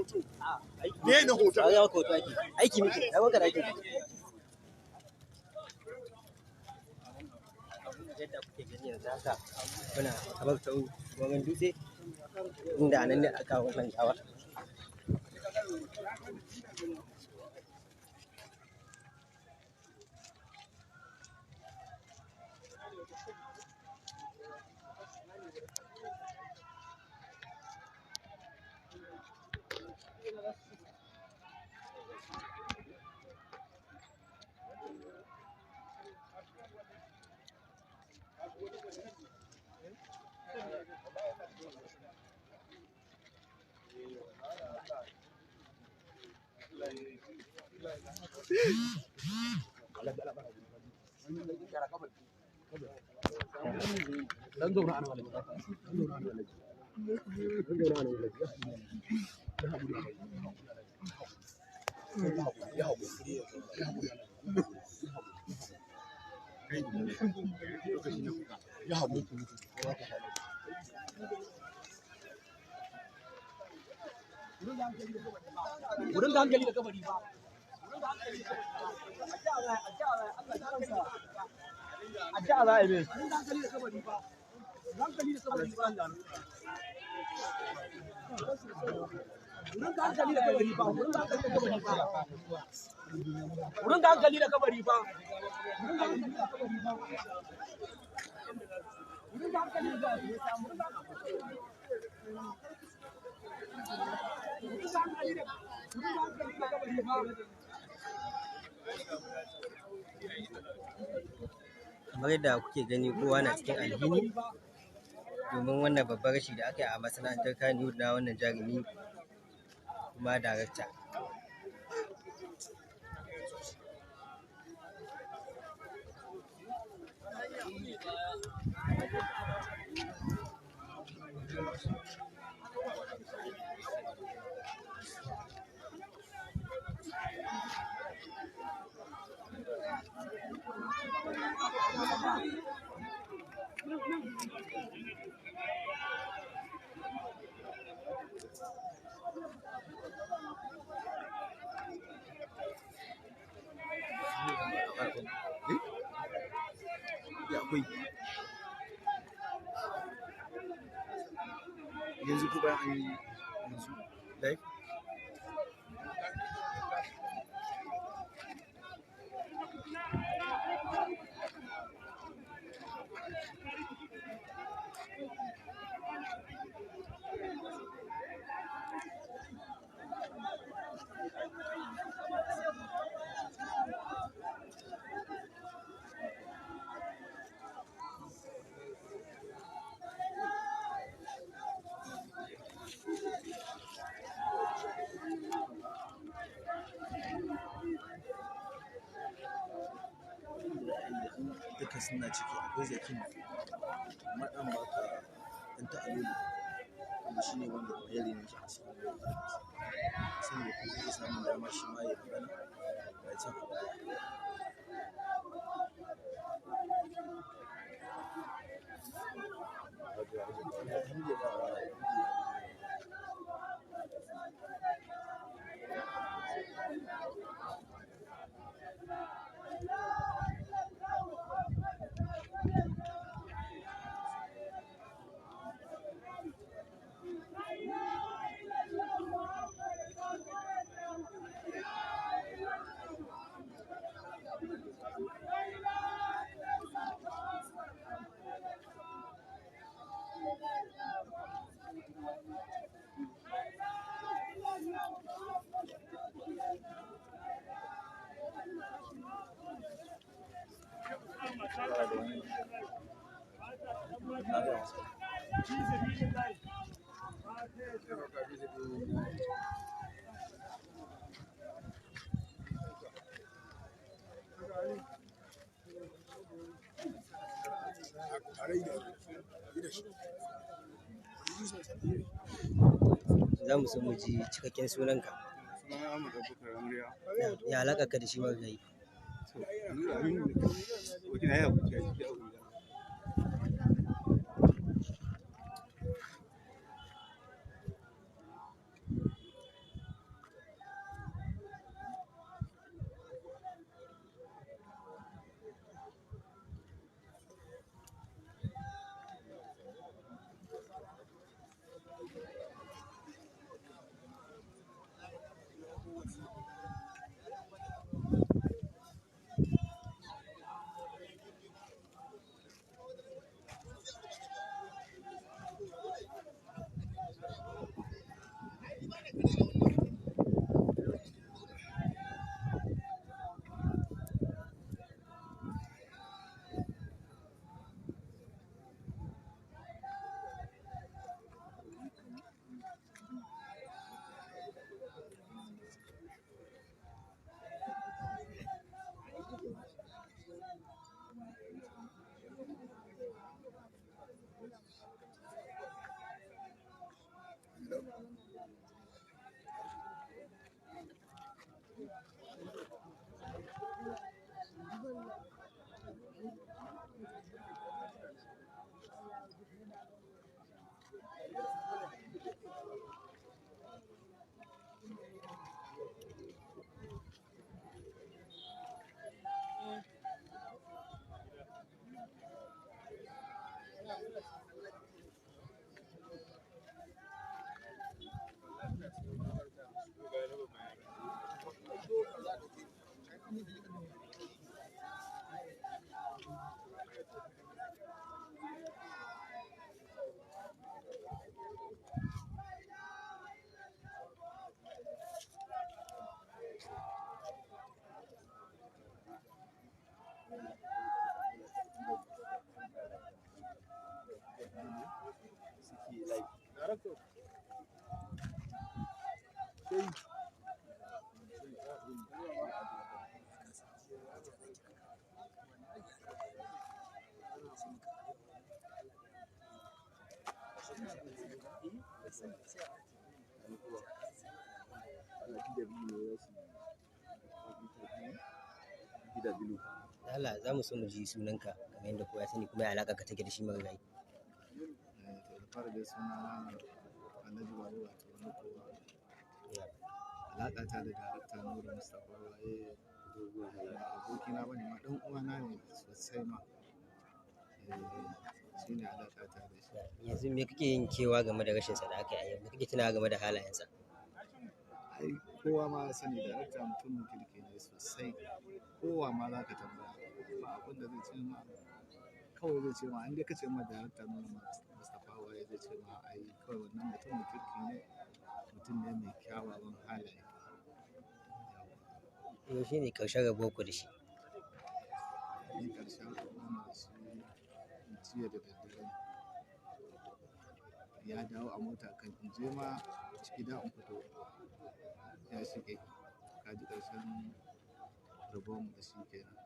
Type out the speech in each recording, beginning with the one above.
hoto. Me ne hoto? A yawa hoto aiki. Aiki muke. Na wanka da aiki. Yadda kuke gani yanzu haka muna kamar sau gomen dutse inda anan ne aka wannan gawa. Wurin da hankali da kabari ba. Addu'a za a yi mai. Wurin da hankali da kabari ba. Hankali da kabari ba. Wurin da hankali da kabari ba. Wurin da hankali da kabari ba. Wurin da hankali da kabari ba. Wurin da hankali da kabari ba. Wurin da hankali da kabari Kamar yadda kuke gani kowa na cikin alhini domin wannan babbar rashi da aka yi a masana'antar Kannywood na wannan jarumi kuma darakta. yanzu ku bayan an yi yanzu live duka suna ciki akwai zakin amma dan baka dan ta alulu kuma shine wanda ya rene shi a cikin sai ya kuma samun dama shi ma ya magana ya can a baya za mu so mu ji cikakken sunanka. Ya alaƙa ka da shi marigayi. Allah za mu so mu ji sunanka kamar yadda kowa ya sani kuma ya alaƙa ka take da shi marigayi. To da fara dai suna Alhaji Babu wato na kowa. Alaƙa ta da darakta Nura Mustapha Waye abokina bane ma ɗan uwana ne sosai ma. Shi ne alaƙa ta da shi. Yanzu me kake yin kewa game da rashin sa da aka yi? Me kake tunawa game da halayensa? Ai kowa ma ya sani darakta mutumin kirki ne sosai. Kowa ma za ka tambaya ba abin da zai ce ma kawai zai ce ma in dai ka ce ma darakta Nura Mustapha Waye zai ce ma ai kawai wannan mutumin kirki ne mutum ne mai kyawawan halaye. Yaushe ne ƙarshen rabuwar ku da shi? Ni ƙarshen rabuwa da shi jiya da daddare ya dawo a mota kan in je ma gida in fito ya shige ka ji ƙarshen rabuwar mu da shi kenan.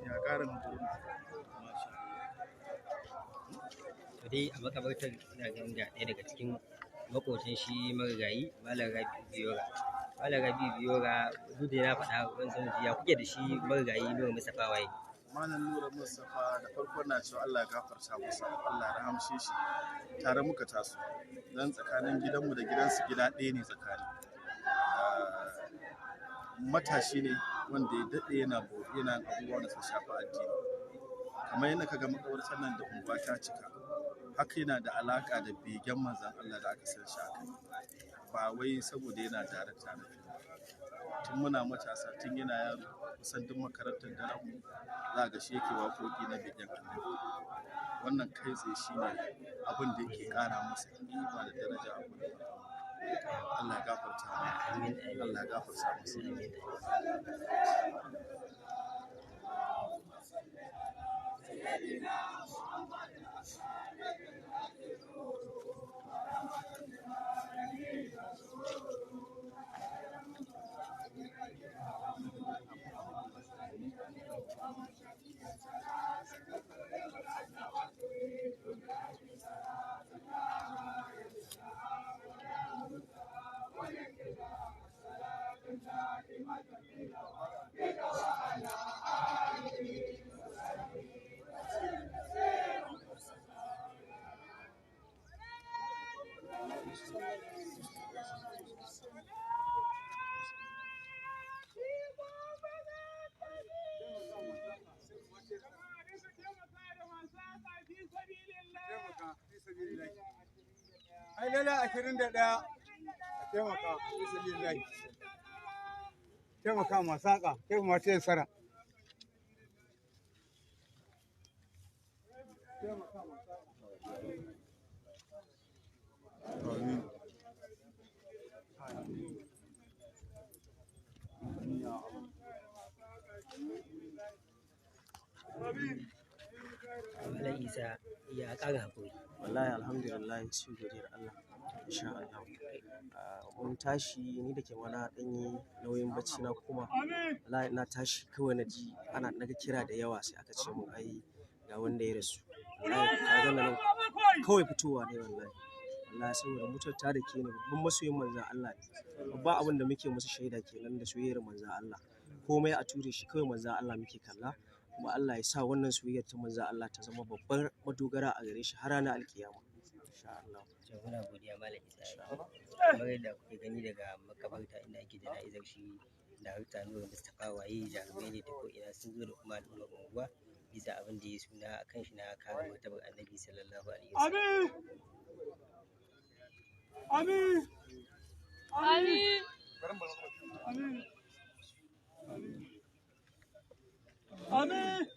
Ya ƙarin To dai a makabartar ina ganin ga ɗaya daga cikin maƙocin shi marigayi Malam Rabi'u Biyora. Malam Rabi'u Biyora duk da na faɗa wani sanin ya kuke da shi marigayi Nura Mustapha Waye. Malam Nura Mustapha da farko na cewa Allah ya gafarta masa, Allah ya rahamshe shi. Tare muka taso, dan tsakanin gidanmu da gidansu gida ɗaya ne tsakani. Matashi ne wanda ya daɗe yana abubuwan da suka shafi addini. Kamar yadda ka ga makabartar nan da unguwa ta cika, haka yana da alaƙa da begen manzon Allah da aka san shi a kai. Ba wai saboda yana darakta na fim. Tun muna matasa tun yana yaro kusan duk makarantar daren mu za ga shi yake waƙoƙi na begen Allah. Wannan kai tsaye shi ne abin da yake ƙara masa ƙima da daraja a gurin Allah ya gafarta masa. Allah ya gafarta masa. Ai lala 21 a taimaka fi sabilillahi. Taimaka ma saƙa, kai kuma ta sara. Malam Isa ya ƙara haƙuri. Wallahi alhamdulillah cikin godiyar Allah. insha Allah. Mun tashi ni da ke mana ɗan yi nauyin bacci na kuma wallahi na tashi kawai na ji naga kira da yawa sai aka ce mun ai ga wanda ya rasu. Wallahi ka ga nan kawai fitowa ne wallahi. Wallahi saboda mutuwar ta dake ni babban masoyin manzon Allah ne. Babban abin da muke musu shaida kenan da soyayyar manzon Allah. Komai a ture shi kawai manzon Allah muke kalla. Kuma Allah ya sa wannan soyayyar ta manzon Allah ta zama babbar madogara a gare shi har ranar alkiyama. Insha Allah. To muna godiya Malam Isa. Kamar yadda kuke gani daga makabarta inda ake jana'izar shi Darakta Nura Mustapha Waye jarumai ne ta ko'ina sun zo da kuma al'ummar unguwa bisa abin da ya suna a kan shi na kare martabar Annabi sallallahu alaihi wasallam. Amin. Amin. Amin. Amin. Amin.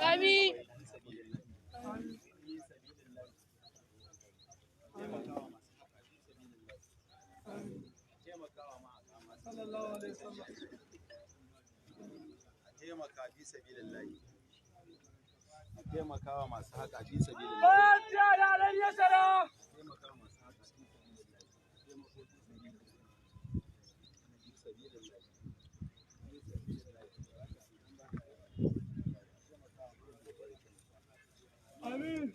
Amin. taimaka fi sabilillahi, a taimakawa masu haka fi sabilillahi. Amin.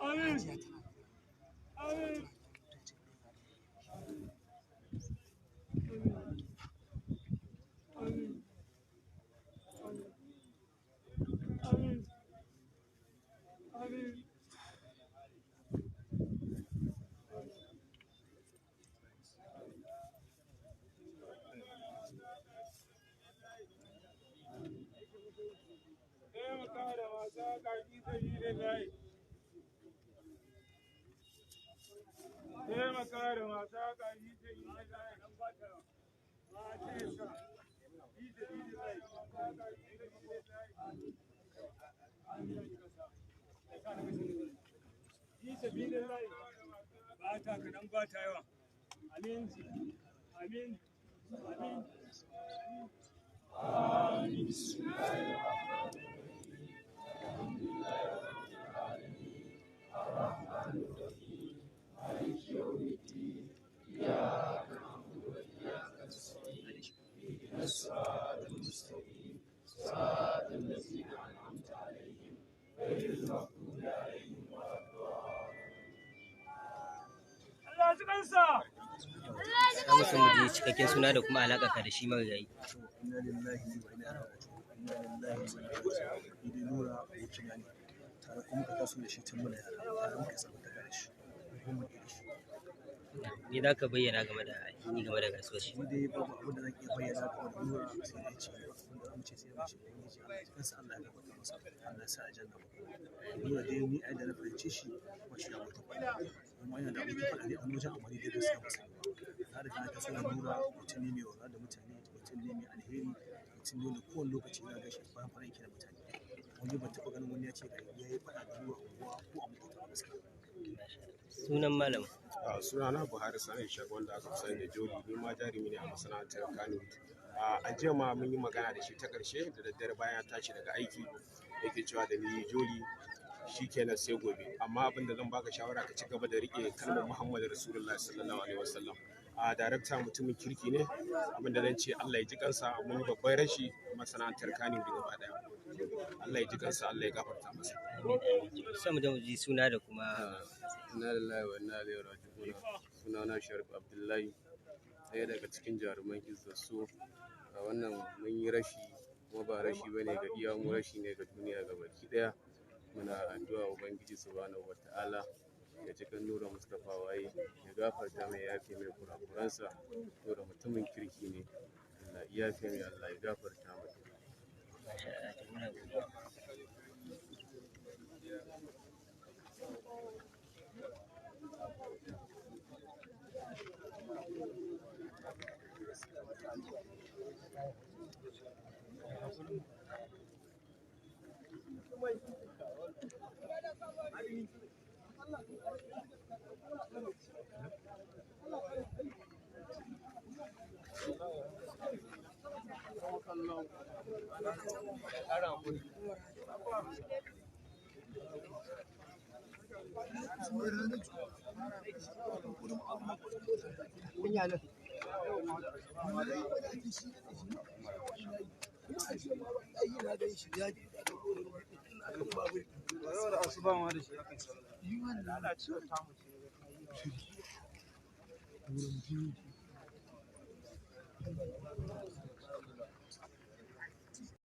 Amin. Amin. Amin. Za mu so mu ji cikakken suna da kuma alaƙa ka da shi marigayi. Inna lillahi wa inna ilaihi raji'un. Inna lillahi wa inna ilaihi raji'un. Ni Nura abokina ne. Tare kuma ka taso da shi tun muna yara. Tare muka samu daga da shi. Kuma da shi. Me za ka bayyana game da rasuwar shi? Ni dai babu abin da zan iya bayyana game da Nura sai dai ce abin da ce sai mace da yake Allah ya kansa Allah ya gafarta masa. Allah ya sa aljanna. Nura dai ni ai da na fahimce shi kuma shi abokin faɗa. Kuma yana da abokin faɗa ne a wajen amma ni dai gaskiya ba sai ba. Na riga na taso da Nura mutum ne mai wasa da mutane, mutum ne mai alheri, mutum ne da kowane lokaci na gashi bayan farin yake da mutane. Wani ban taɓa ganin wani ya ce ya yi faɗa da Nura unguwa ko a mutunta gaskiya. Sunan malam. Sunana Buhari Sani Shago wanda aka fi sani da Joli, ni ma jarumi ne a masana'antar Kano. A jiya ma mun yi magana da shi ta ƙarshe da daddare bayan ya tashi daga aiki, yake cewa da ni Joli shikenan sai gobe, amma abin da zan baka shawara ka ci gaba da riƙe kalmar Muhammadu Rasulullahi sallallahu alaihi wasallam. Darakta mutumin kirki ne, abin da zan ce Allah ya ji kansa, mun yi babban rashi masana'antar Kano da gaba ɗaya. Allah ya ji kansa, Allah ya gafarta masa. Sai mu da ji suna da kuma Inna lillahi wa inna ilaihi raji'un. Sunana Sharif Abdullahi, ɗaya daga cikin jaruman Izzatu. A wannan mun yi rashi, kuma ba rashi bane ga iya mu, rashi ne ga duniya gabaki ɗaya. Muna addu'a Ubangiji subhanahu wata'ala ya ji kan Nura Mustapha Waye, ya gafarta mai, yafe mai kurakuransa. Nura mutumin kirki ne, Allah ya yafe mai, Allah ya gafarta mai.